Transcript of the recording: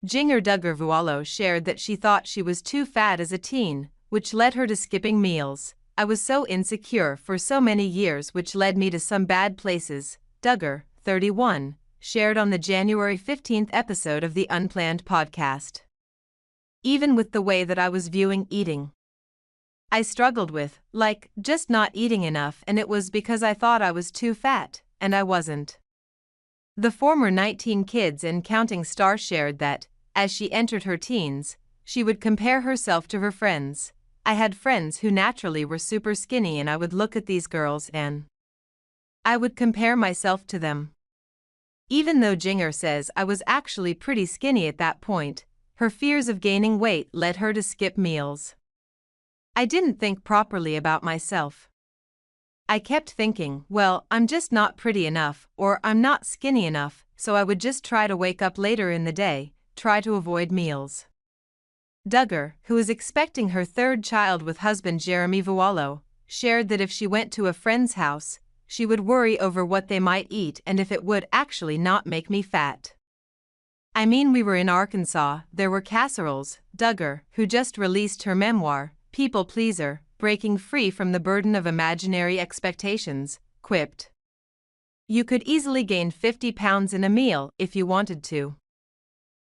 Jinger Duggar Vuolo shared that she thought she was too fat as a teen, which led her to skipping meals. I was so insecure for so many years, which led me to some bad places, Duggar, 31, shared on the January 15th episode of the Unplanned podcast. Even with the way that I was viewing eating, I struggled with, just not eating enough, and it was because I thought I was too fat, and I wasn't. The former 19 kids and counting star shared that, as she entered her teens, she would compare herself to her friends. I had friends who naturally were super skinny, and I would look at these girls and I would compare myself to them. Even though Jinger says I was actually pretty skinny at that point, her fears of gaining weight led her to skip meals. I didn't think properly about myself. I kept thinking, well, I'm just not pretty enough, or I'm not skinny enough, so I would just try to wake up later in the day, try to avoid meals. Duggar, who is expecting her third child with husband Jeremy Vuolo, shared that if she went to a friend's house, she would worry over what they might eat and if it would actually not make me fat. I mean, we were in Arkansas, there were casseroles. Duggar, who just released her memoir, People Pleaser, Breaking Free from the Burden of Imaginary Expectations, quipped, "You could easily gain 50 pounds in a meal if you wanted to."